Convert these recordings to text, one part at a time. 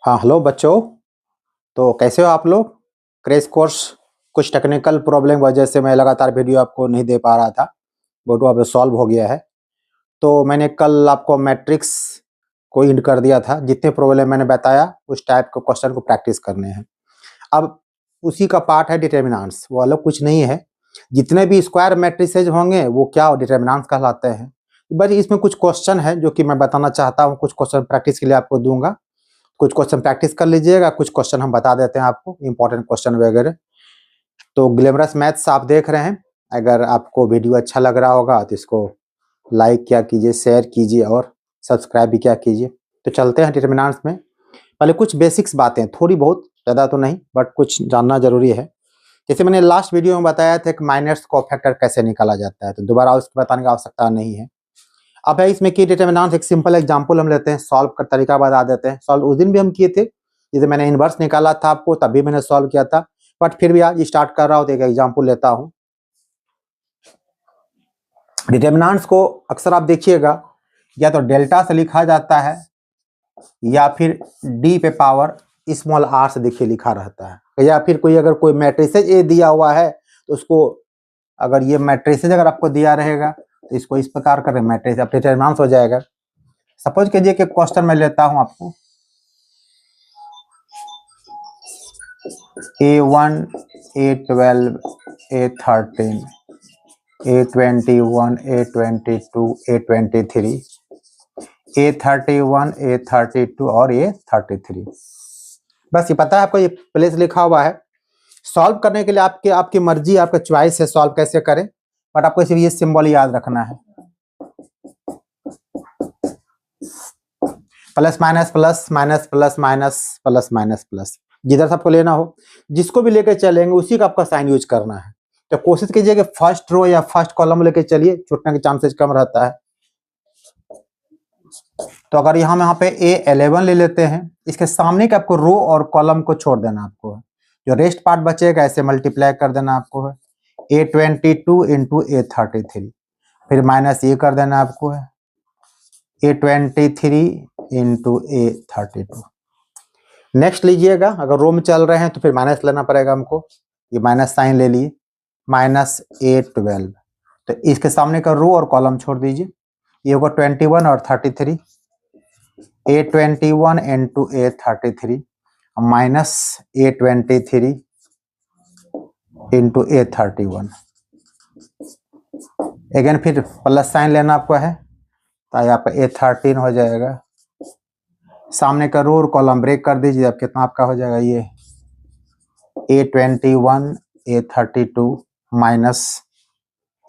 हाँ हेलो बच्चों। तो कैसे हो आप लोग। क्रैश कोर्स कुछ टेक्निकल प्रॉब्लम वजह से मैं लगातार वीडियो आपको नहीं दे पा रहा था, बट वो अब सॉल्व हो गया है। तो मैंने कल आपको मैट्रिक्स को इंड कर दिया था, जितने प्रॉब्लम मैंने बताया उस टाइप के क्वेश्चन को प्रैक्टिस करने हैं। अब उसी का पार्ट है डिटर्मिनेंट्स, वो अलग कुछ नहीं है। जितने भी स्क्वायर मैट्रिसेज होंगे वो क्या डिटर्मिनेंट्स कहलाते हैं। बस इसमें कुछ क्वेश्चन है जो कि मैं बताना चाहता हूँ, कुछ क्वेश्चन प्रैक्टिस के लिए आपको दूंगा। कुछ क्वेश्चन प्रैक्टिस कर लीजिएगा, कुछ क्वेश्चन हम बता देते हैं आपको, इंपॉर्टेंट क्वेश्चन वगैरह। तो ग्लैमरस मैथ्स आप देख रहे हैं। अगर आपको वीडियो अच्छा लग रहा होगा तो इसको लाइक क्या कीजिए, शेयर कीजिए और सब्सक्राइब भी क्या कीजिए। तो चलते हैं डिटर्मिनेंट्स में। पहले कुछ बेसिक्स बातें, थोड़ी बहुत, ज़्यादा तो नहीं, बट कुछ जानना जरूरी है। जैसे मैंने लास्ट वीडियो में बताया था कि माइनस को फैक्टर कैसे निकाला जाता है, तो दोबारा उसको बताने की आवश्यकता नहीं है। अब है इसमें की डिटर्मिनेंट्स, एक सिंपल एग्जांपल हम लेते हैं, सॉल्व का तरीका बता देते हैं। सॉल्व उस दिन भी हम किए थे, जैसे मैंने इनवर्स निकाला था आपको, तभी मैंने सॉल्व किया था, बट फिर भी आज स्टार्ट कर रहा हूँ तो एक एग्जांपल लेता हूँ। डिटर्मिनेंट्स को अक्सर आप देखिएगा या तो डेल्टा से लिखा जाता है या फिर डी पे पावर स्मॉल आर से देखिए लिखा रहता है, या फिर कोई अगर कोई मैट्रिसेज ए दिया हुआ है तो उसको, अगर ये मैट्रिसेज अगर आपको दिया रहेगा तो इसको इस प्रकार कर मैट्रिस अब डिटर्मिनेंट्स हो जाएगा। सपोज कीजिए कि क्वेश्चन मैं लेता हूं आपको, A1, A12, A13, A21, A22, A23, A31, A32 और A33। बस ये पता है आपको, ये प्लेस लिखा हुआ है। सॉल्व करने के लिए आपकी मर्जी, आपका चॉइस है सॉल्व कैसे करें, बट आपको सिर्फ ये सिंबल याद रखना है। Plus minus plus minus plus minus plus minus plus, जिधर सबको लेना हो, जिसको भी लेकर चलेंगे उसी का आपका साइन यूज करना है। तो कोशिश कीजिए कि फर्स्ट रो या फर्स्ट कॉलम लेकर चलिए, छूटने के चांसेस कम रहता है। तो अगर यहाँ पे A11 ले लेते हैं, इसके सामने के आपको रो और कॉलम को छोड़ देना आपको है, जो रेस्ट पार्ट बचेगा ऐसे मल्टीप्लाई कर देना आपको है। A22 इंटू A33, फिर माइनस ये कर देना आपको है A23 इंटू A32। नेक्स्ट लीजिएगा, अगर रो में चल रहे हैं तो फिर माइनस लेना पड़ेगा हमको, ये माइनस साइन ले लिए, माइनस A12। तो इसके सामने का रो और कॉलम छोड़ दीजिए, ये होगा 21 और 33, A21 into A33 minus A23 into A31। Again फिर प्लस साइन लेना आपको है, तो यहाँ पे A13 हो जाएगा, सामने का रो और कॉलम ब्रेक कर दीजिए, अब कितना आपका हो जाएगा, ये A21 A32 minus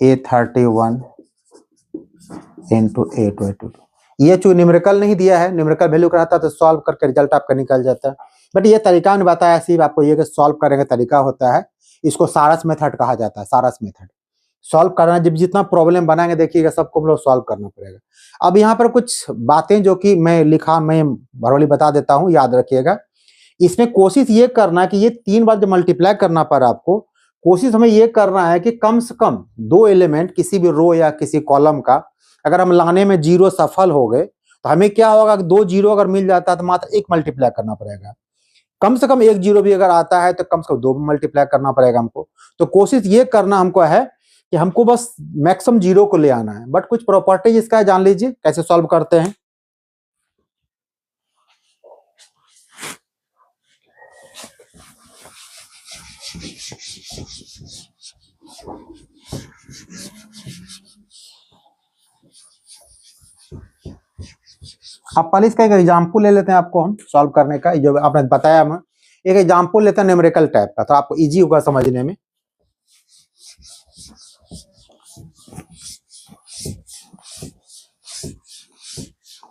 A31 into A22। ये जो न्यूमेरिकल नहीं दिया है, न्यूमेरिकल वैल्यू का रहता तो सॉल्व करके रिजल्ट आपका निकल जाता है, बट ये तरीका नहीं बताया, सिर्फ आपको ये सॉल्व करने का तरीका होता है। इसको सारस मेथड कहा जाता है, सारस मेथड। सॉल्व करना, जब जितना प्रॉब्लम बनाएंगे देखिएगा सबको हम लोग सॉल्व करना पड़ेगा। अब यहाँ पर कुछ बातें जो कि मैं भरवली बता देता हूँ, याद रखिएगा। इसमें कोशिश ये करना कि ये 3 बार जब मल्टीप्लाई करना पड़ा आपको, कोशिश हमें ये करना है कि कम से कम 2 एलिमेंट किसी भी रो या किसी कॉलम का अगर हम लाने में 0 सफल हो गए तो हमें क्या होगा कि 2 0 अगर मिल जाता है तो मात्र 1 मल्टीप्लाई करना पड़ेगा। कम से कम 1 0 भी अगर आता है तो कम से कम 2 मल्टीप्लाई करना पड़ेगा हमको। तो कोशिश ये करना हमको है कि हमको बस मैक्सिमम 0 को ले आना है, बट कुछ प्रॉपर्टीज इसका जान लीजिए कैसे सॉल्व करते हैं। अब पहले इसका एक एग्जाम्पल ले लेते हैं आपको हम सॉल्व करने का, जो आपने बताया, हम एक एग्जाम्पल लेते हैं न्यूमेरिकल टाइप का, तो आपको इजी होगा समझने में।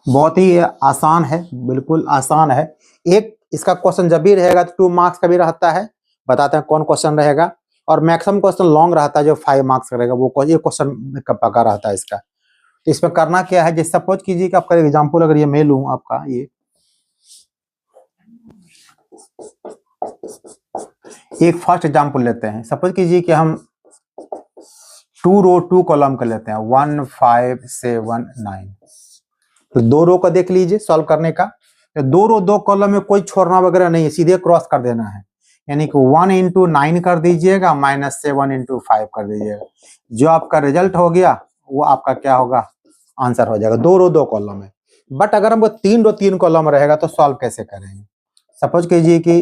बहुत ही आसान है, बिल्कुल आसान है। एक इसका क्वेश्चन जब भी रहेगा तो 2 मार्क्स का भी रहता है, बताते हैं कौन क्वेश्चन रहेगा, और मैक्सिमम क्वेश्चन लॉन्ग रहता है जो 5 मार्क्स का रहेगा, वो ये क्वेश्चन पक्का रहता है इसका। तो इसमें करना क्या है, जैसे सपोज कीजिए कि आपका एग्जाम्पल अगर ये मैं लूं आपका, ये एक फर्स्ट एग्जाम्पल लेते हैं। सपोज कीजिए कि हम 2 रो 2 कॉलम का लेते हैं, 1 5 7 9। तो 2 रो का देख लीजिए सॉल्व करने का। तो 2 रो 2 कॉलम में कोई छोड़ना वगैरह नहीं है, सीधे क्रॉस कर देना है। यानी कि 1 इंटू 9 कर दीजिएगा, -7 इंटू 5 कर दीजिएगा। जो आपका रिजल्ट हो गया वो आपका क्या होगा, आंसर हो जाएगा। 2 रो 2 कॉलम है। बट अगर हमको 3 रो 3 कॉलम रहेगा तो सॉल्व कैसे करेंगे? सपोज कीजिए कि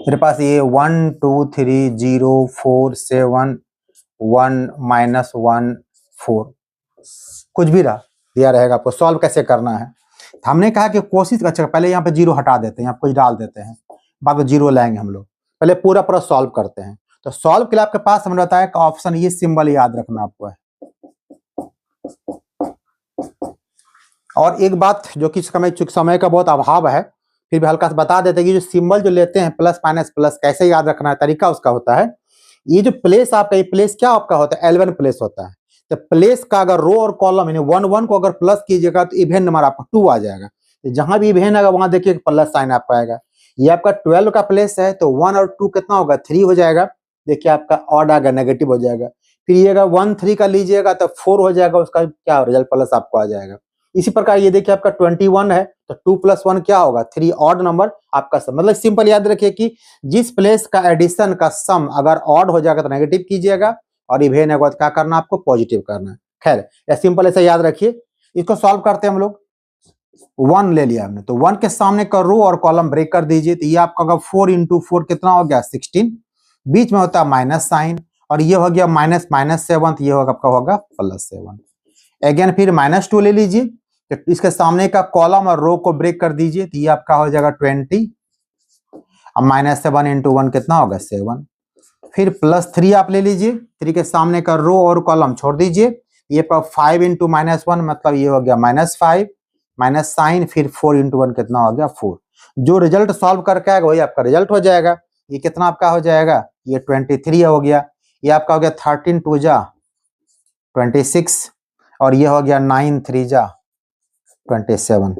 मेरे पास ये 1 2 3 0 4 7 1 -1 4 कुछ भी रहा दिया रहेगा, आपको सॉल्व कैसे करना है। हमने कहा कि कोशिश, अच्छा पहले यहाँ पे 0 हटा देते हैं, यहाँ कुछ डाल देते हैं, बाद में 0 लाएंगे हम लोग। पहले पूरा पूरा सॉल्व करते हैं। तो सॉल्व के लिए आपके पास हमने बताया कि ऑप्शन, ये सिंबल याद रखना आपको है। और एक बात जो कि समय का बहुत अभाव है, फिर भी हल्का सा बता देते हैं कि जो सिंबल जो लेते हैं प्लस माइनस प्लस, कैसे याद रखना है, तरीका उसका होता है। ये जो प्लेस आपका, ये प्लेस क्या आपका होता है, L1 प्लेस होता है। तो प्लेस का अगर रो और कॉलम यानी 1 1 को अगर प्लस कीजिएगा तो इवेन नंबर आपका 2 आ जाएगा। तो जहां भी इवेन आएगा वहां देखिए प्लस साइन आपका आएगा। ये आपका 12 का प्लेस है, तो 1 और 2 कितना होगा, 3 हो जाएगा। देखिए आपका ऑड आ गया, नेगेटिव हो जाएगा। फिर ये अगर 1 3 का लीजिएगा तो 4 हो जाएगा, उसका क्या रिजल्ट प्लस आपको आ जाएगा। इसी प्रकार ये देखिए आपका 21 है, तो 2 + 1 क्या होगा, 3, ऑड नंबर आपका सम। मतलब सिंपल याद रखिए कि जिस प्लेस का एडिशन का सम अगर ऑड हो जाएगा तो नेगेटिव कीजिएगा, और इवेन है तो क्या करना, आपको पॉजिटिव करना है। खैर या सिंपल ऐसा याद रखिए। इसको सॉल्व करते हैं हम लोग। 1 ले लिया हमने, तो 1 के सामने का रो और कॉलम ब्रेक कर दीजिए। तो ये आपका अगर 4 × 4 कितना हो गया, 16। बीच में होता है माइनस साइन, और ये हो गया -7, ये होगा आपका होगा +7। अगेन फिर -2 ले लीजिए, तो इसके सामने का कॉलम और रो को ब्रेक कर दीजिए। तो ये आपका हो जाएगा 20। अब -7 × 1 कितना होगा, 7। फिर +3 आप ले लीजिए, 3 के सामने का रो और कॉलम छोड़ दीजिए। ये 5 × -1 मतलब ये हो गया -5, माइनस साइन, फिर 4 × 1 कितना हो गया, 4। जो रिजल्ट सॉल्व करके आएगा वही आपका रिजल्ट हो जाएगा। ये कितना आपका हो जाएगा, ये 23 हो गया। ये आपका हो गया 13 2 जा 26, और ये हो गया 9 3 जा 27।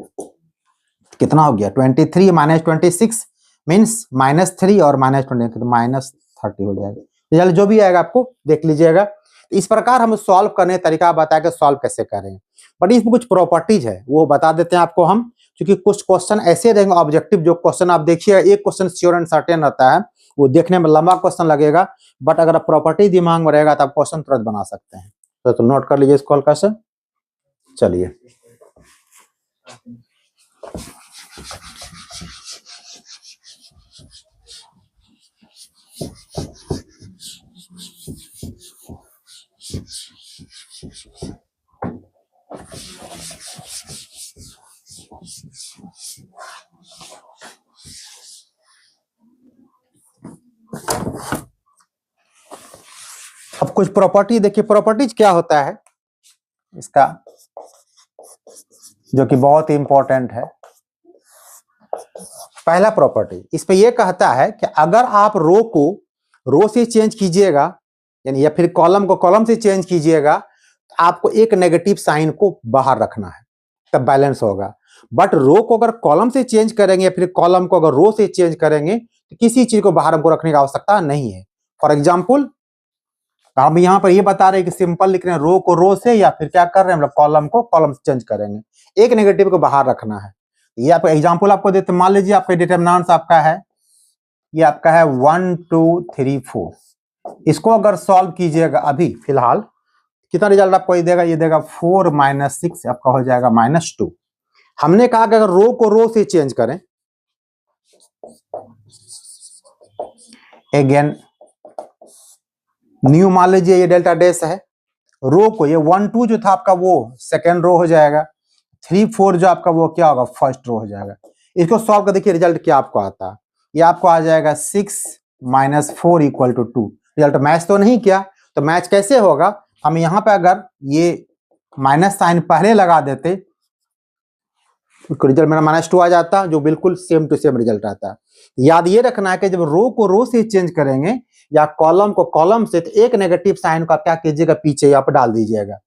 कितना हो गया, 23 - 26 मीन्स -3 और -20 तो -30 हो जाएगा। रिजल्ट जो भी आएगा आपको देख लीजिएगा। इस प्रकार हम सॉल्व करने का तरीका बताया कि सॉल्व कैसे करें। बट इसमें कुछ प्रॉपर्टीज है, वो बता देते हैं आपको हम, क्योंकि कुछ क्वेश्चन ऐसे रहेंगे ऑब्जेक्टिव। जो क्वेश्चन आप देखिए, एक क्वेश्चन श्योर एंड सर्टेन रहता है, वो देखने में लंबा क्वेश्चन लगेगा, बट अगर प्रॉपर्टी दिमाग में रहेगा तो आप क्वेश्चन तुरंत बना सकते हैं। तो नोट कर लीजिए इसको हल्का सा। चलिए अब कुछ प्रॉपर्टी देखिए। प्रॉपर्टीज क्या होता है इसका, जो कि बहुत ही इंपॉर्टेंट है। पहला प्रॉपर्टी इस पे ये कहता है कि अगर आप रो को रो से चेंज कीजिएगा, यानी या फिर कॉलम को कॉलम से चेंज कीजिएगा, तो आपको एक नेगेटिव साइन को बाहर रखना है, तब बैलेंस होगा। बट रो को अगर कॉलम से चेंज करेंगे या फिर कॉलम को अगर रो से चेंज करेंगे तो किसी चीज को बाहर हमको रखने की आवश्यकता नहीं है। फॉर एग्जाम्पल हम यहाँ पर ये बता रहे हैं कि सिंपल लिख रहे हैं, रो को रो से या फिर क्या कर रहे हैं हम लोग, कॉलम को कॉलम से चेंज करेंगे, एक नेगेटिव को बाहर रखना है। ये आपका एग्जाम्पल आपको देते, मान लीजिए आपका डिटरमिनेंट्स आपका है, ये आपका है 1 2 3 4। इसको अगर सॉल्व कीजिएगा अभी फिलहाल, कितना रिजल्ट आपको ये देगा, ये देगा 4 - 6 आपका हो जाएगा -2। हमने कहा कि अगर रो को रो से चेंज करें, अगेन न्यू मान लीजिए ये डेल्टा डैश है, रो को ये 1 2 जो था आपका वो सेकेंड रो हो जाएगा, 3 4 जो आपका वो क्या होगा, फर्स्ट रो हो जाएगा। इसको सॉल्व कर देखिए रिजल्ट क्या आपको आता है। ये आपको आ जाएगा 6 - 4 = 2। रिजल्ट मैच तो नहीं किया, तो मैच कैसे होगा, हम यहाँ पे अगर ये माइनस साइन पहले लगा देते, रिजल्ट मेरा -2 आ जाता, जो बिल्कुल सेम टू सेम रिजल्ट आता है। याद ये रखना है कि जब रो को रो से चेंज करेंगे या कॉलम को कॉलम से, तो एक नेगेटिव साइन को आप क्या कीजिएगा, पीछे यहाँ पर डाल दीजिएगा।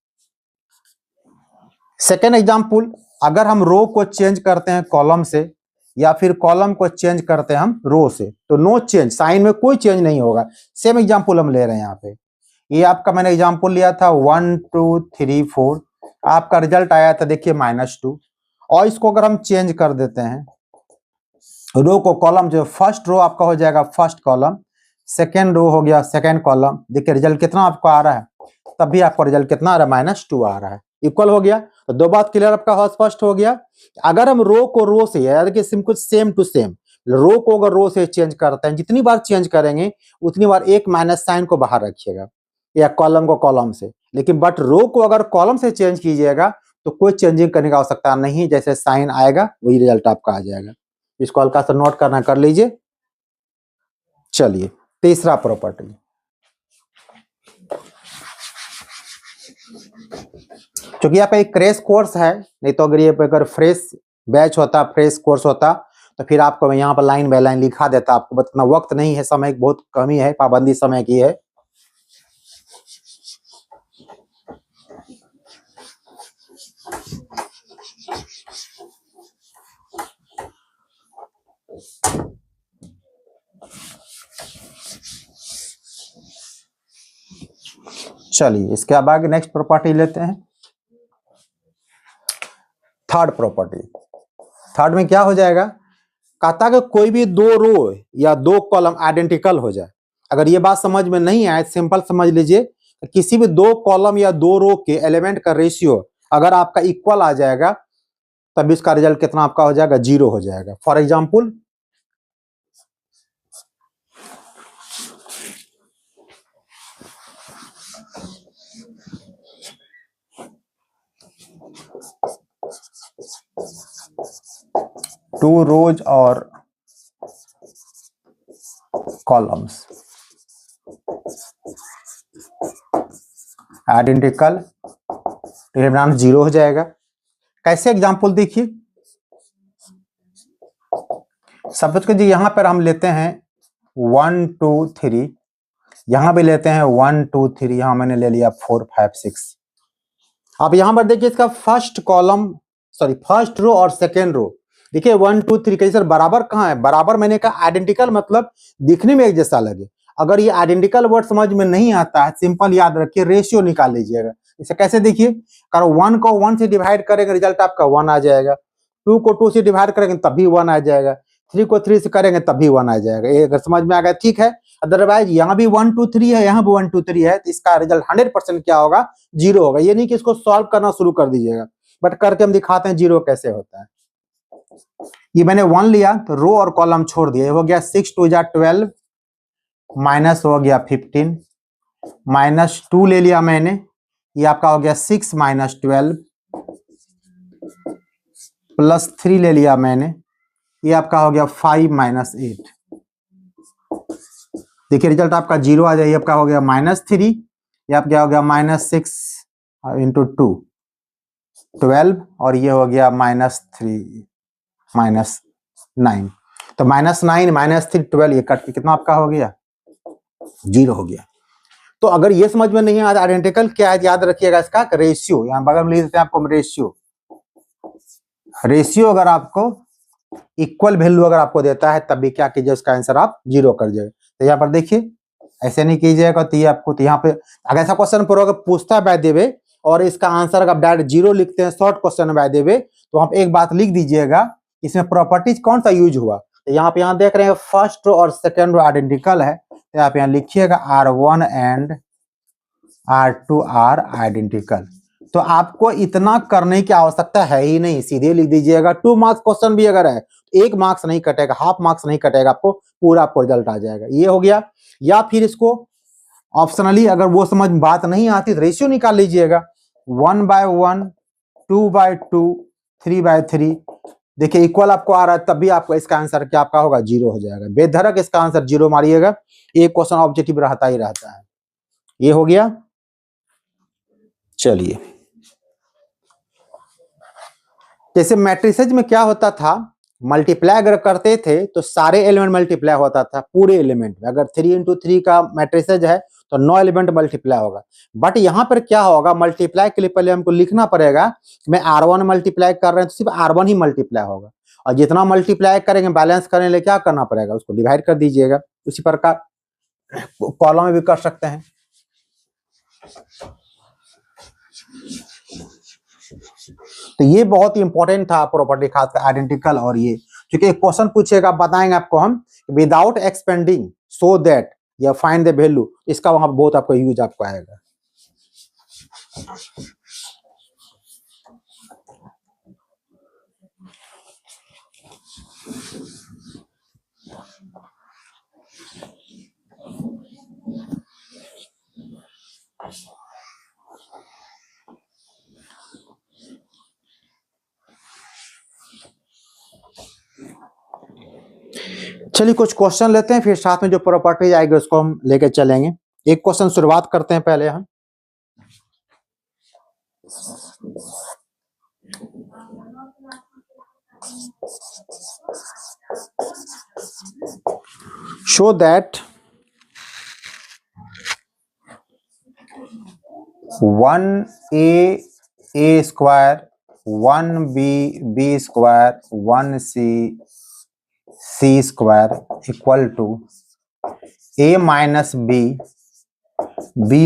सेकेंड एग्जाम्पल, अगर हम रो को चेंज करते हैं कॉलम से या फिर कॉलम को चेंज करते हैं हम रो से, तो नो चेंज, साइन में कोई चेंज नहीं होगा। सेम एग्जाम्पल हम ले रहे हैं यहाँ पे। ये आपका मैंने एग्जाम्पल लिया था 1 2 3 4, आपका रिजल्ट आया था देखिए -2, और इसको अगर हम चेंज कर देते हैं, रो को कॉलम, जो फर्स्ट रो आपका हो जाएगा फर्स्ट कॉलम, सेकेंड रो हो गया सेकेंड कॉलम। देखिए रिजल्ट कितना आपको आ रहा है, तब भी आपको रिजल्ट कितना आ रहा है, -2 आ रहा है। इक्वल हो गया, तो दो बात क्लियर आपका हो, स्पष्ट हो गया। अगर हम रो को रो से, यानी कि सेम टू सेम, रो को अगर रो से चेंज करते हैं, जितनी बार चेंज करेंगे उतनी बार एक माइनस साइन को बाहर रखिएगा, या कॉलम को कॉलम से। लेकिन बट रो को अगर कॉलम से चेंज कीजिएगा तो कोई चेंजिंग करने की आवश्यकता नहीं, जैसे साइन आएगा वही रिजल्ट आपका आ जाएगा। इसको हल्का सा नोट करना कर लीजिए। चलिए तीसरा प्रॉपर्टी, क्योंकि यहाँ पे एक क्रैश कोर्स है, नहीं तो अगर ये अगर फ्रेश बैच होता, फ्रेश कोर्स होता, तो फिर आपको मैं यहाँ पर लाइन बाय लाइन लिखा देता। आपको इतना वक्त नहीं है, समय की बहुत कमी है, पाबंदी समय की है। चलिए इसके बाद नेक्स्ट प्रॉपर्टी लेते हैं, थर्ड प्रॉपर्टी। थर्ड में क्या हो जाएगा, कहता है कि कोई भी दो रो या दो कॉलम आइडेंटिकल हो जाए। अगर ये बात समझ में नहीं आए, सिंपल समझ लीजिए, किसी भी दो कॉलम या दो रो के एलिमेंट का रेशियो अगर आपका इक्वल आ जाएगा, तब इसका रिजल्ट कितना आपका हो जाएगा, 0 हो जाएगा। फॉर एग्जाम्पल, टू रोज और कॉलम्स आइडेंटिकल, डिटरमिनेंट 0 हो जाएगा। कैसे एग्जाम्पल देखिए, सपोज कीजिए यहां पर हम लेते हैं 1 2 3, यहां भी लेते हैं 1 2 3, यहां मैंने ले लिया 4 5 6। आप यहां पर देखिए इसका first column, sorry first row और सेकेंड रो, देखिए 1 2 3 कैसे सर बराबर कहाँ है, बराबर मैंने कहा आइडेंटिकल मतलब दिखने में एक जैसा लगे। अगर ये आइडेंटिकल वर्ड समझ में नहीं आता है, सिंपल याद रखिए, रेशियो निकाल लीजिएगा। इसे कैसे देखिए, कारण 1 को 1 से डिवाइड करेंगे रिजल्ट आपका 1 आ जाएगा, 2 को 2 से डिवाइड करेंगे तब भी 1 आ जाएगा, 3 को 3 से करेंगे तब भी 1 आ जाएगा। ये अगर समझ में आ गया ठीक है। अदरवाइज यहाँ भी 1 2 3 है, यहाँ भी 1 2 3 है, तो इसका रिजल्ट 100% क्या होगा, 0 होगा। ये नहीं कि इसको सॉल्व करना शुरू कर दीजिएगा, बट करके हम दिखाते हैं 0 कैसे होता है। ये मैंने 1 लिया तो रो और कॉलम छोड़ दिया, ये हो गया 6 2 जा 12, माइनस हो गया 15, -2 ले लिया मैंने, ये आपका हो गया 6 - 12, +3 ले लिया मैंने, ये आपका हो गया 5 - 8। देखिए रिजल्ट आपका 0 आ जाए, आपका हो गया -3, ये आपका हो गया -6 × 2 12, और ये हो गया -3 -9। तो -9 -3 12, ये कट के कितना आपका हो गया, 0 हो गया। तो अगर ये समझ में नहीं आया आइडेंटिकल क्या है, याद रखिएगा इसका रेशियो, यहाँ बगल में लिख देते हैं आपको रेशियो। रेशियो अगर आपको इक्वल वैल्यू अगर आपको देता है, तब भी क्या कीजिए, उसका आंसर आप 0 कर दीजिए। तो यहाँ पर देखिए ऐसे नहीं कीजिएगा, तो ये आपको, तो यहाँ पे अगर ऐसा क्वेश्चन पूछता है बाय द वे और इसका आंसर अगर डायरेक्ट 0 लिखते हैं short question by the way, तो आप एक बात लिख दीजिएगा, इसमें प्रॉपर्टीज कौन सा यूज हुआ। तो यहाँ पे यहाँ देख रहे हैं फर्स्ट रो और सेकेंड रो आइडेंटिकल है, तो आप यहाँ लिखिएगा R1 and R2 are identical. तो आपको इतना करने की आवश्यकता है ही नहीं, सीधे लिख दीजिएगा। 2 मार्क्स क्वेश्चन भी अगर है, 1 मार्क्स नहीं कटेगा, हाफ मार्क्स नहीं कटेगा, आपको पूरा आपको रिजल्ट आ जाएगा। ये हो गया। या फिर इसको ऑप्शनली अगर वो समझ बात नहीं आती तो रेशियो निकाल लीजिएगा, 1/1, 2/2, 3/3। देखिए इक्वल आपको आ रहा है, तब भी आपको इसका आंसर क्या आपका होगा, 0 हो जाएगा। बेधड़क इसका आंसर 0 मारिएगा, एक क्वेश्चन ऑब्जेक्टिव रहता ही रहता है। ये हो गया। चलिए, जैसे मैट्रिसेज में क्या होता था, मल्टीप्लाई अगर करते थे तो सारे एलिमेंट मल्टीप्लाई होता था पूरे एलिमेंट में। अगर 3 × 3 का मैट्रिसेज है तो 9 एलिमेंट मल्टीप्लाई होगा। बट यहाँ पर क्या होगा, मल्टीप्लाई के लिए पहले हमको लिखना पड़ेगा, मैं R1 मल्टीप्लाई कर रहे हैं तो सिर्फ R1 ही मल्टीप्लाई होगा, और जितना मल्टीप्लाई करेंगे बैलेंस करने के लिए क्या करना पड़ेगा, उसको डिवाइड कर दीजिएगा। उसी प्रकार कॉलम में भी कर सकते हैं। तो ये बहुत ही इंपॉर्टेंट था प्रॉपर्टी, खासकर आइडेंटिकल। और ये क्योंकि एक क्वेश्चन पूछेगा, बताएंगे आपको हम विदाउट एक्सपेंडिंग सो दैट या फाइंड द वैल्यू, इसका वहां बहुत आपको यूज आपको आएगा। चलिए कुछ क्वेश्चन लेते हैं, फिर साथ में जो प्रॉपर्टी आएगी उसको हम लेके चलेंगे। एक क्वेश्चन शुरुआत करते हैं पहले हम। Show that 1a square 1b square 1c square equal to a minus b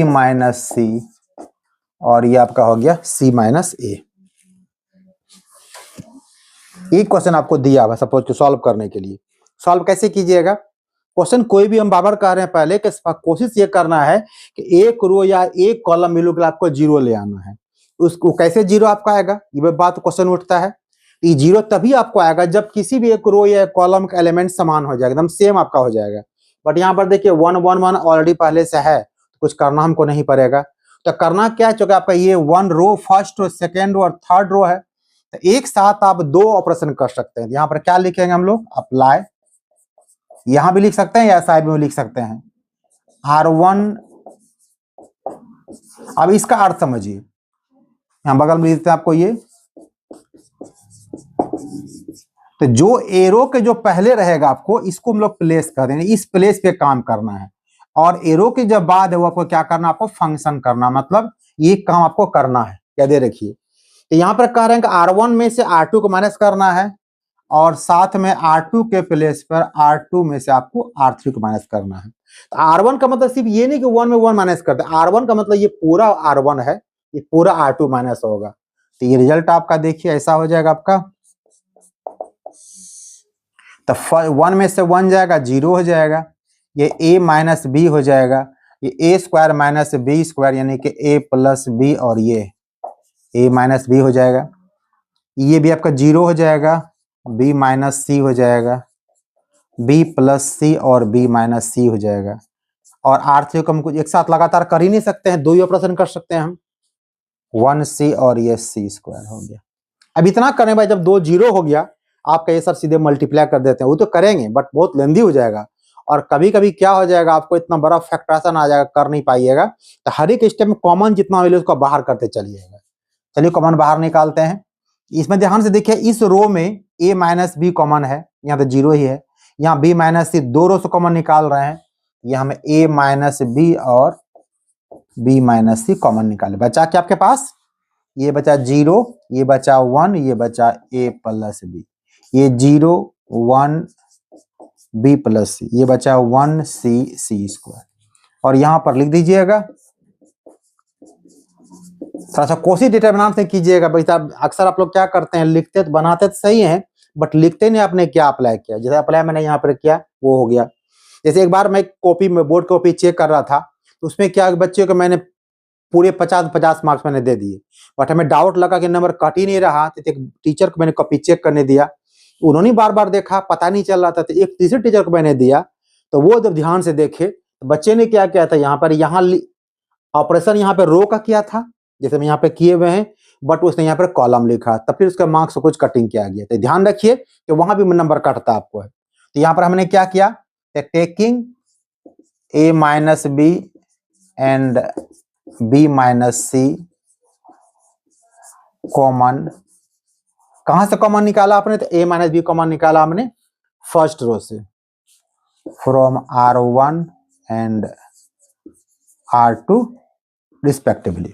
minus c, और ये आपका हो गया c माइनस ए। एक क्वेश्चन आपको दिया हुआ सपोज को सॉल्व करने के लिए। सॉल्व कैसे कीजिएगा? क्वेश्चन कोई भी हम बार कह रहे हैं पहले कि कोशिश ये करना है कि एक रो या एक कॉलम मिलकर आपको जीरो ले आना है। उसको कैसे जीरो आपका आएगा, ये बात क्वेश्चन उठता है। ये जीरो तभी आपको आएगा जब किसी भी एक रो या कॉलम का एलिमेंट समान हो जाएगा, एकदम सेम आपका हो जाएगा। बट यहाँ पर देखिए 1 1 1 ऑलरेडी पहले से है, तो कुछ करना हमको नहीं पड़ेगा। तो करना क्या है, चूंकि आपका ये 1 रो, फर्स्ट रो, सेकेंड रो और थर्ड रो है, तो एक साथ आप दो ऑपरेशन कर सकते हैं। यहाँ पर क्या लिखेंगे हम लोग, अप्लाई, यहां भी लिख सकते हैं या साइड में लिख सकते हैं R1। अब इसका अर्थ समझिए, यहां बगल में लिखते हैं आपको ये, तो जो एरो के जो पहले रहेगा आपको इसको हम लोग प्लेस कर देंगे, इस प्लेस पे काम करना है। और एरो के जब बाद है वो आपको क्या करना, आपको फंक्शन करना, मतलब ये काम आपको करना है। क्या दे रखिए, तो यहां पर कह रहे हैं कि R1 में से R2 को माइनस करना है, और साथ में R2 के प्लेस पर R2 में से आपको R3 को माइनस करना है। तो R1 का मतलब सिर्फ ये नहीं कि 1 में 1 माइनस करते, R1 का मतलब ये पूरा R1 है, ये पूरा R2 माइनस होगा। तो ये रिजल्ट आपका देखिए ऐसा हो जाएगा आपका, तो 1 में से 1 जाएगा, 0 हो जाएगा, ये a माइनस बी हो जाएगा, ये a square minus B square यानी कि a प्लस बी, और ये a माइनस बी हो जाएगा, ये भी आपका 0 हो जाएगा, b माइनस सी हो जाएगा, b प्लस सी और b माइनस सी हो जाएगा। और R3 को हम कुछ एक साथ लगातार कर ही नहीं सकते हैं, दो ही ऑपरेशन कर सकते हैं हम, 1c और ये c स्क्वायर हो गया। अब इतना करने के बाद जब 2 0 हो गया, आपका ये सब सीधे मल्टीप्लाई कर देते हैं, वो तो करेंगे बट बहुत लेंदी हो जाएगा। और कभी कभी क्या हो जाएगा, आपको इतना बड़ा फैक्टराइजेशन आ जाएगा, कर नहीं पाइएगा। तो हर एक स्टेप में कॉमन जितना मिले उसको बाहर करते चलिएगा। चलिए कॉमन बाहर निकालते हैं। इसमें ध्यान से देखिए, इस रो में a माइनस बी कॉमन है, यहाँ तो 0 ही है। यहाँ b माइनस सी, दो रो से कॉमन निकाल रहे हैं, यहाँ में a माइनस बी और b माइनस सी कॉमन निकाले। बचा क्या आपके पास, ये बचा 0, ये बचा 1, ये बचा a प्लस बी, ये 0 1 b प्लस सी, ये बचा 1 c स्क्वायर। और यहां पर लिख दीजिएगा, थोड़ा सा कोशिश डिटरमिनेंट से कीजिएगा। भाई साहब अक्सर आप लोग क्या करते हैं, लिखते तो बनाते तो सही है बट लिखते नहीं आपने क्या अप्लाई किया। जैसे अप्लाई मैंने यहाँ पर किया वो हो गया। जैसे एक बार मैं कॉपी में बोर्ड कॉपी चेक कर रहा था, तो उसमें क्या बच्चे को मैंने पूरे 50 मार्क्स मैंने दे दिए, बट हमें डाउट लगा कि नंबर कट ही नहीं रहा। तो एक टीचर को मैंने कॉपी चेक करने दिया, उन्होंने बार बार देखा, पता नहीं चल रहा था, तो एक तीसरे टीचर को मैंने दिया। तो वो जब ध्यान से देखे तो बच्चे ने क्या किया था, यहाँ पर ऑपरेशन यहाँ पे रो का किया था जैसे मैं यहाँ पे किए हुए हैं, बट उसने यहाँ पर कॉलम लिखा, तब फिर उसका मार्क्स कुछ कटिंग किया गया। तो ध्यान रखिए कि वहां भी नंबर कटता आपको है। तो यहाँ पर हमने क्या किया, taking a minus B and b minus C common, कहां से कॉमन निकाला आपने, तो a माइनस बी कॉमन निकाला हमने फर्स्ट रो से, from R1 and R2 respectively.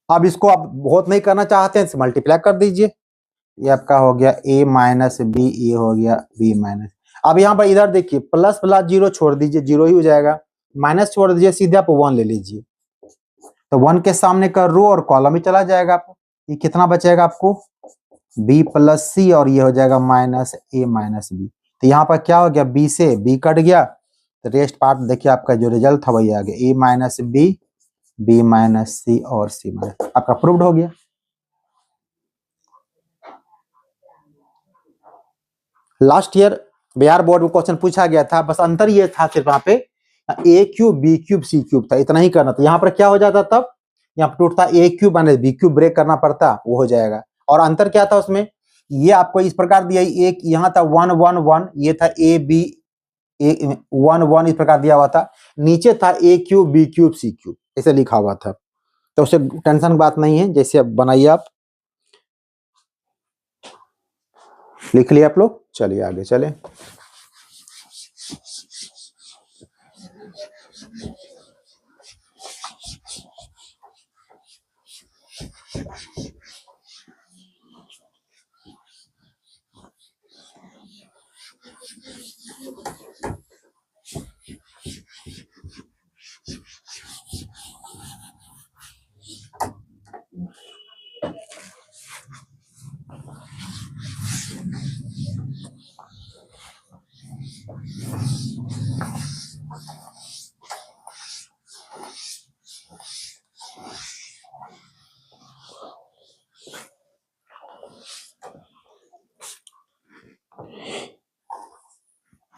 अब इसको आप बहुत नहीं करना चाहते हैं, मल्टीप्लाई कर दीजिए, ये आपका हो गया a माइनस बी, ये हो गया b माइनस। अब यहाँ पर इधर देखिए, प्लस प्लस 0 छोड़ दीजिए, 0 ही हो जाएगा, माइनस छोड़ दीजिए, सीधे आप 1 ले लीजिए। तो 1 के सामने का रो और कॉलम ही चला जाएगा आपको। ये कितना बचेगा आपको, b प्लस सी, और ये हो जाएगा माइनस a माइनस बी। तो यहाँ पर क्या हो गया, b से b कट गया, तो रेस्ट पार्ट देखिए आपका जो रिजल्ट था वही आ गया, a minus b, b minus c और c माइनस, आपका प्रूव्ड हो गया। लास्ट ईयर बिहार बोर्ड में क्वेश्चन पूछा गया था, बस अंतर ये था सिर्फ यहाँ पे a cube b cube c cube था, इतना ही करना था। यहाँ पर क्या हो जाता तब, यहाँ पर टूटता a cube minus b cube, break करना पड़ता, वो हो जाएगा। और अंतर क्या था उसमें, ये आपको इस प्रकार दिया, एक यहाँ था 1 1 1, ये था a b 1 1 इस प्रकार दिया हुआ था, नीचे था a cube b cube c cube ऐसे लिखा हुआ था। तो उससे टेंशन की बात नहीं है, जैसे अब बनाइए आप, लिख लिया आप लोग, चलिए आगे चले।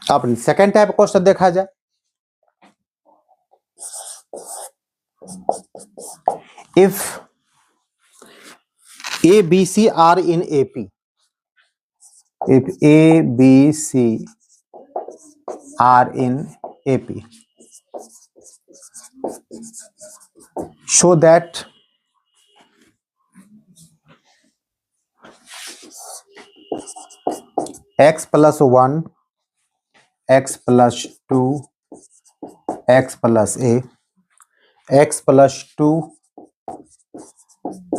अब सेकेंड टाइप क्वेश्चन देखा जाए। If A B C are in AP, if A B C are in AP, show that x plus 1, x plus 2, x plus a, x plus 2,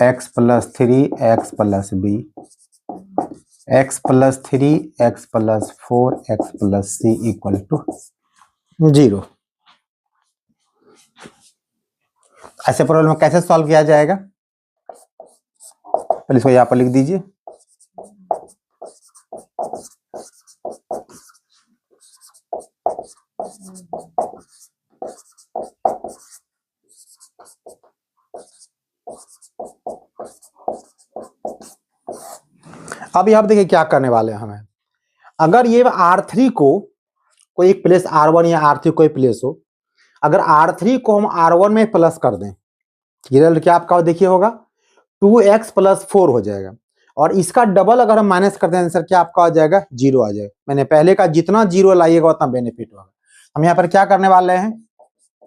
x plus 3, x plus b, x plus 3, x plus 4, x plus c equal to 0। ऐसे problem कैसे solve किया जाएगा, पहले इसको यहाँ पर लिख दीजिए। अभी आप देखिए क्या करने वाले हैं हमें, अगर ये R3 को कोई एक प्लेस R1 या R3 कोई प्लेस हो, अगर R3 को हम R1 में प्लस कर दें, रिजल्ट क्या आपका देखिए होगा 2x प्लस 4 हो जाएगा, और इसका डबल अगर हम माइनस कर दें आंसर क्या आपका आ जाएगा 0 आ जाएगा। मैंने पहले का जितना 0 लाइएगा उतना बेनिफिट होगा। हम यहाँ पर क्या करने वाले हैं,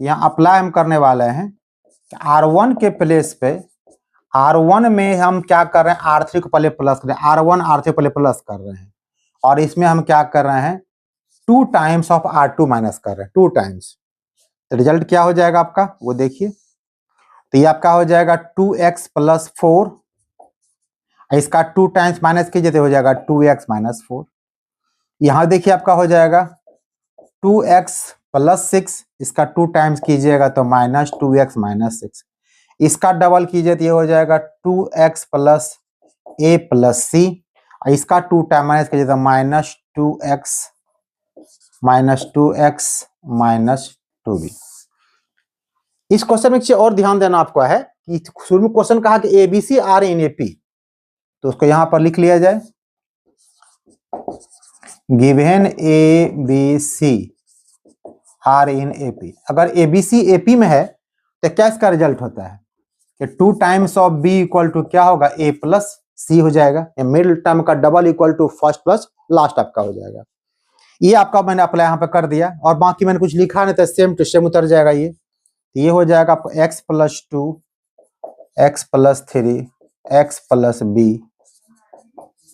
यहाँ अप्लाई हम करने वाले हैं R1 के प्लेस पे, R1 में हम क्या कर रहे हैं R3 को पहले प्लस कर रहे हैं, R1 R3 पहले प्लस कर रहे हैं, और इसमें हम क्या कर रहे हैं 2 टाइम्स ऑफ R2 माइनस कर रहे हैं, 2 टाइम्स। तो रिजल्ट क्या हो जाएगा आपका वो देखिए, तो ये आपका हो जाएगा 2x प्लस 4, इसका 2 टाइम्स माइनस कीजिए तो हो जाएगा 2x माइनस 4। यहां देखिए आपका हो जाएगा 2x प्लस 6, इसका 2 टाइम्स कीजिएगा तो माइनस 2x माइनस 6, इसका डबल कीजिए तो ये हो जाएगा 2x प्लस a प्लस सी, इसका 2 टाइम माइनस कीजिए तो minus 2x minus 2x minus 2b। इस क्वेश्चन में और ध्यान देना आपको है कि शुरू में क्वेश्चन कहा कि ABC आर इन AP, तो उसको यहां पर लिख लिया जाए, given ABC are in AP। अगर ABC AP में है तो क्या इसका रिजल्ट होता है कि 2 times of B equal to क्या होगा A प्लस C हो जाएगा, मिडिल टर्म का double equal to first plus last आपका हो जाएगा। ये आपका मैंने अप्लाई यहाँ पे कर दिया, और बाकी मैंने कुछ लिखा नहीं था, सेम टू सेम उतर जाएगा। ये हो जाएगा आपको x plus 2, x plus 3, x plus b,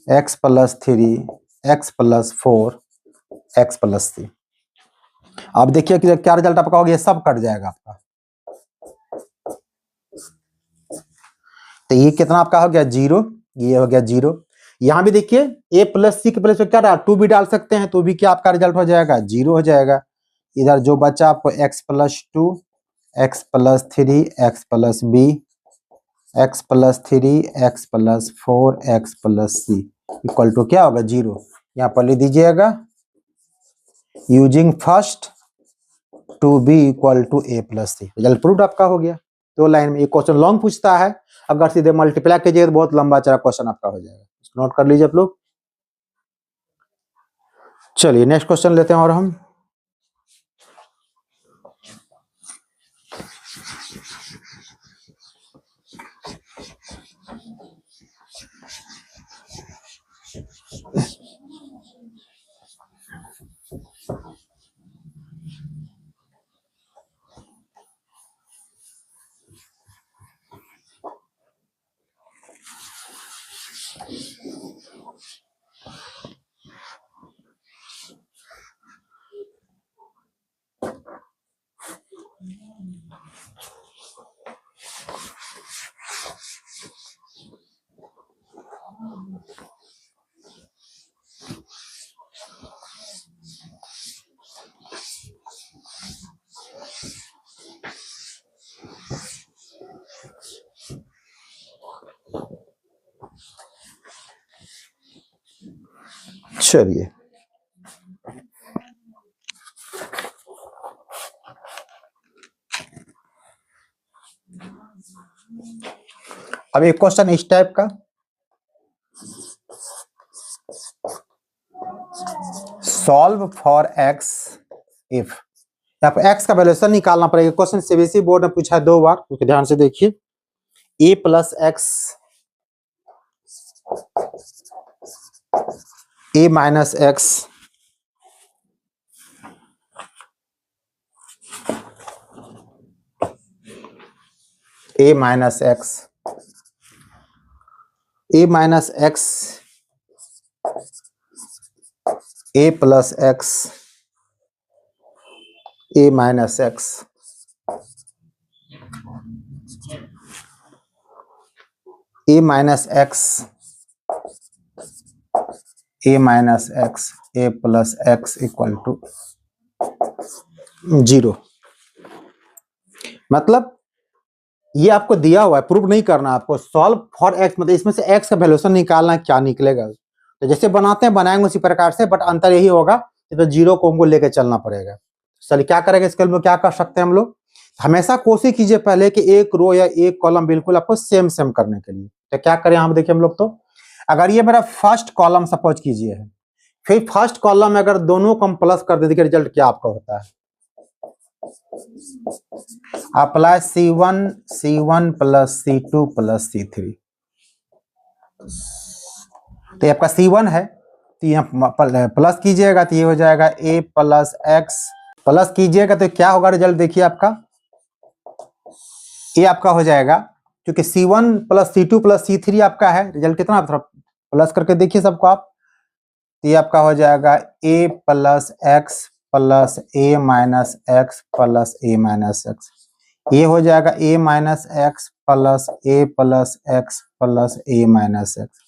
x plus 3, x plus 4, x plus c। अब देखिए कि क्या रिजल्ट आपका होगा, ये सब कट जाएगा आपका। तो ये कितना आपका हो गया 0, ये हो गया 0। यहां भी देखिए a प्लस सी के प्लेस पे क्या डाल 2 भी डाल सकते हैं, तो भी क्या आपका रिजल्ट हो जाएगा 0 हो जाएगा। इधर जो बचा आपको x plus 2, x plus 3 x plus B x plus 3 x plus 4 x plus C equal to क्या होगा 0। यहाँ पर लिख दीजिएगा using first two B equal to A plus C. Result proved आपका हो गया। 2 लाइन में। ये क्वेश्चन लॉन्ग पूछता है, अगर सीधे मल्टीप्लाई कीजिए तो बहुत लंबा चौड़ा क्वेश्चन आपका हो जाएगा। नोट कर लीजिए आप लोग। चलिए नेक्स्ट क्वेश्चन लेते हैं और हम चलिए अब एक क्वेश्चन इस टाइप का, सॉल्व फॉर एक्स इफ, यहाँ पर एक्स का वैल्यूएशन निकालना पड़ेगा। क्वेश्चन सीबीएसई बोर्ड ने पूछा है 2 बार, तो ध्यान से देखिए। A plus x a minus x a minus x a minus x a plus x a minus x a minus x a minus x a plus x equal to 0। मतलब ये आपको दिया हुआ है, प्रूव नहीं करना आपको। सॉल्व फॉर एक्स मतलब इसमें से एक्स का वैल्यूएशन निकालना है, क्या निकलेगा। तो जैसे बनाते हैं बनाएंगे उसी प्रकार से, बट अंतर यही होगा तो 0 को हमको लेके चलना पड़ेगा। चलिए क्या करेंगे इसके लिए, क्या कर सकते हैं हम लोग। हमेशा कोशिश कीजिए पहले कि एक रो या एक कॉलम बिल्कुल आपको सेम सेम करने के लिए। तो क्या करें यहाँ देखिए हम लोग, तो अगर ये मेरा फर्स्ट कॉलम सपोज कीजिए है, फिर फर्स्ट कॉलम में अगर दोनों को हम प्लस कर देते, रिजल्ट क्या आपका होता है। Apply C1 plus C2 plus C3। तो ये आपका C1 है, तो यहाँ प्लस कीजिएगा तो ये हो जाएगा A प्लस एक्स, प्लस कीजिएगा तो क्या होगा रिजल्ट देखिए आपका, ये आपका हो जाएगा क्योंकि C1 plus C2 plus C3 आपका है। रिजल्ट कितना थोड़ा प्लस करके देखिए सबको आप, तो ये आपका हो जाएगा A plus x plus A minus x plus A minus x. ये हो जाएगा A minus x plus A plus x plus A minus x.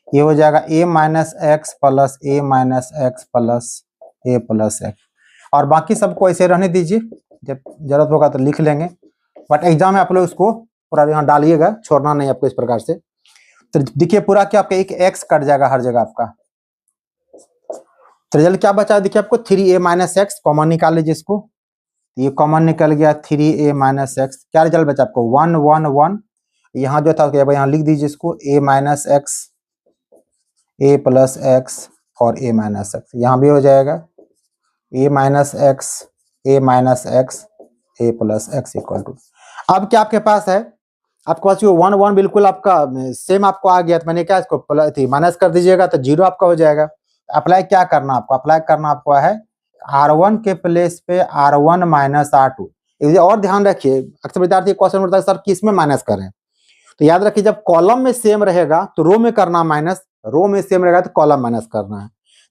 ये हो जाएगा A minus x plus A minus x plus A plus x. और बाकी सबको ऐसे रहने दीजिए, जब जरूरत होगा तो लिख लेंगे, बट एग्जाम में आप लोग उसको पूरा यहाँ डालिएगा, छोड़ना नहीं आपको इस प्रकार से। तो देखिए पूरा क्या आपका एक एक्स कट जाएगा हर जगह आपका। तो रिजल्ट क्या बचा देखिए आपको 3A माइनस एक्स, कॉमन निकाल लीजिए इसको, ये कॉमन निकल गया 3A माइनस एक्स। क्या रिजल्ट बचा आपको 1 1 1। यहाँ जो था यहाँ लिख दीजिए इसको A minus x A plus x और A माइनस एक्स। यहाँ भी हो जाएगा A minus x A minus x A plus x equal to. अब क्या आपके पास है, आपके पास 1 1 बिल्कुल आपका सेम आपको आ गया, तो मैंने क्या इसको माइनस कर दीजिएगा तो 0 आपका हो जाएगा। अप्लाई क्या करना आपको, अप्लाई करना आपको है R1 के प्लेस पे R1 माइनस R2। और ध्यान रखिए अक्सर विद्यार्थी क्वेश्चन उठता है सर किस में माइनस करें, तो याद रखिए जब कॉलम में सेम रहेगा तो रो में करना माइनस, रो में सेम रहेगा तो कॉलम माइनस करना है।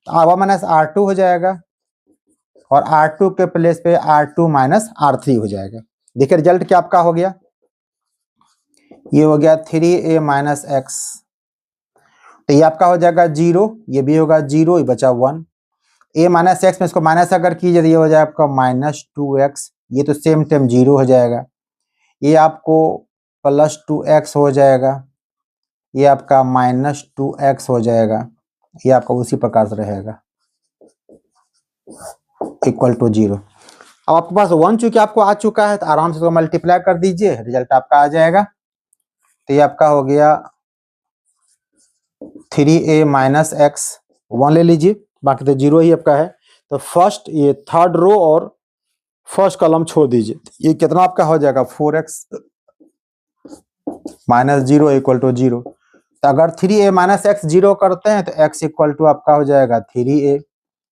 तो R1 माइनस R2 हो जाएगा और R2 के प्लेस पे R2 माइनस R3 हो जाएगा। देखिए रिजल्ट क्या आपका हो गया, ये हो गया 3A माइनस एक्स। तो ये आपका हो जाएगा 0, ये भी होगा 0, ये बचा 1। A माइनस एक्स में इसको माइनस अगर कीजिए तो ये हो जाएगा आपका माइनस 2x, ये तो सेम टाइम 0 हो जाएगा। ये आपको +2x हो जाएगा, ये आपका -2x हो जाएगा, ये आपका उसी प्रकार से रहेगा = 0। अब आपके पास 1 चूंकि आपको आ चुका है तो आराम से तो मल्टीप्लाई कर दीजिए, रिजल्ट आपका आ जाएगा। तो ये आपका हो गया 3a - x, 1 ले लीजिए, बाकी तो 0 ही आपका है। तो फर्स्ट ये थर्ड रो और फर्स्ट कॉलम छोड़ दीजिए, ये कितना आपका हो जाएगा 4x - 0 = 0। तो अगर 3a - x 0 करते हैं तो x = आपका हो जाएगा 3a,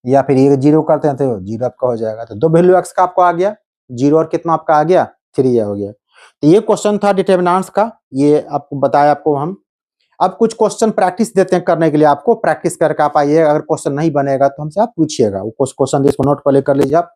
या फिर ये 0 करते हैं तो 0 आपका हो जाएगा। तो दो वैल्यू x का आपको आ गया 0 और कितना आपका आ गया 3a हो गया। तो ये क्वेश्चन था डिटरमिनेंट्स का, ये आपको बताया आपको हम। अब कुछ क्वेश्चन प्रैक्टिस देते हैं करने के लिए, आपको प्रैक्टिस करके आप आइए, अगर क्वेश्चन नहीं बनेगा तो हमसे आप पूछिएगा, वो कुछ क्वेश्चन इसको नोट पहले कर लीजिए आप।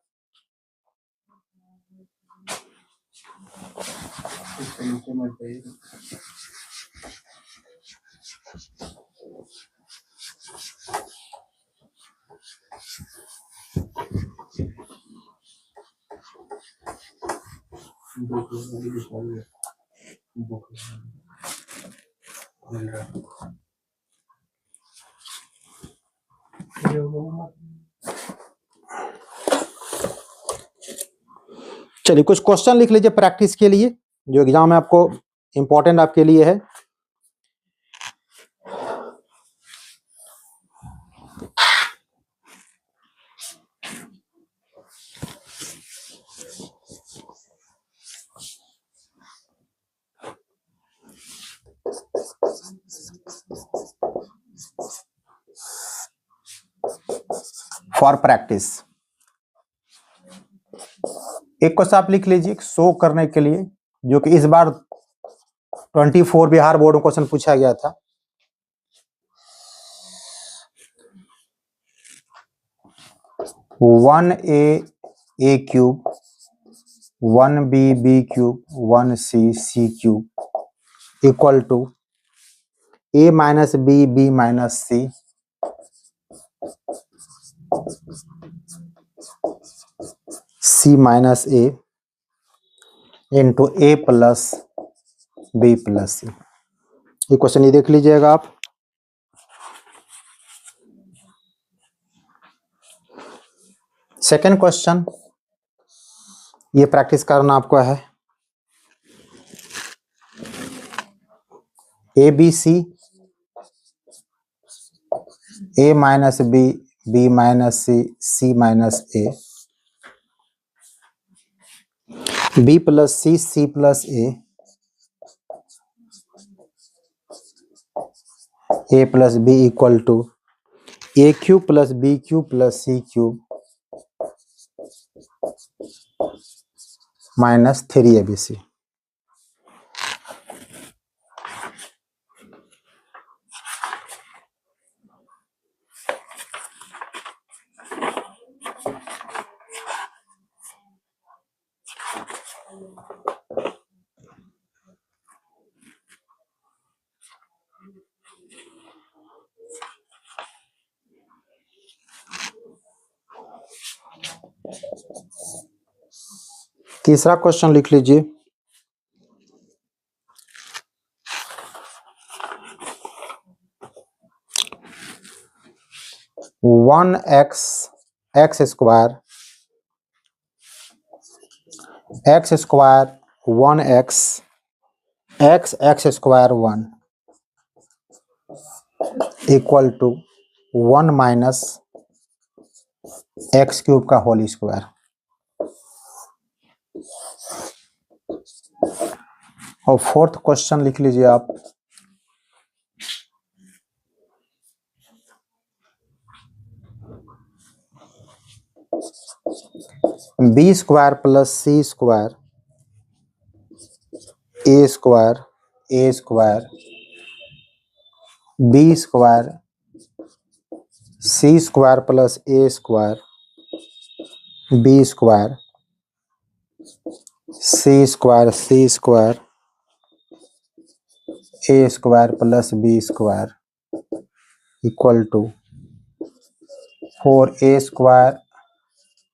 चलिए कुछ क्वेश्चन लिख लीजिए प्रैक्टिस के लिए, जो एग्जाम में आपको इंपॉर्टेंट आपके लिए है। फॉर प्रैक्टिस एक क्वेश्चन आप लिख लीजिए शो करने के लिए, जो कि इस बार 24 बिहार बोर्ड में क्वेश्चन पूछा गया था। One A cube, 1b cube, 1c cube equal to a - b - c c - a into a + b + c। ये क्वेश्चन ये देख लीजिएगा आप। सेकंड क्वेश्चन ये प्रैक्टिस करना आपको है। ABC, a - b, b - c, c - a, b + c, c + a + b equal to a cube + b cube + c cube -3abc। तीसरा क्वेश्चन लिख लीजिए। One x square 1x x square 1 equal to 1 - x cube का whole square. और fourth question लिख लीजिए आप। b square + c square a square b square c square + a square b square c square a square + b square equal to 4a square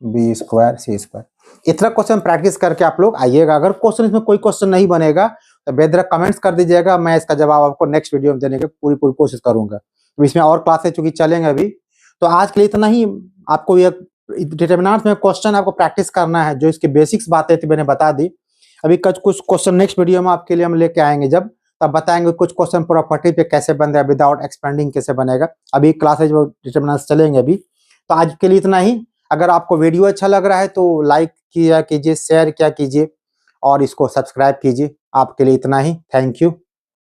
b square c square. इतना question practice करके आप लोग आइएगा। अगर question इसमें कोई question नहीं बनेगा तो बेदरक कमेंट्स कर दीजिएगा, मैं इसका जवाब आपको नेक्स्ट वीडियो में देने की पूरी कोशिश करूंगा। तो इसमें और क्लासेस चूंकि चलेंगे अभी, तो आज के लिए इतना ही। आपको ये डिटरमिनेंट्स में क्वेश्चन आपको प्रैक्टिस करना है, जो इसकी बेसिक्स बातें थी मैंने बता दी। अभी कुछ क्वेश्चन नेक्स्ट वीडियो में आपके लिए हम लेके आएंगे, जब तब बताएंगे कुछ क्वेश्चन प्रॉपर्टी पे कैसे बन रहा है, विदाउट एक्सपेंडिंग कैसे बनेगा। अभी क्लासेज वो डिटरमिनेंट्स चलेंगे अभी। तो आज के लिए इतना ही। अगर आपको वीडियो अच्छा लग रहा है तो लाइक किया कीजिए, शेयर किया कीजिए और इसको सब्सक्राइब कीजिए। आपके लिए इतना ही। Thank you.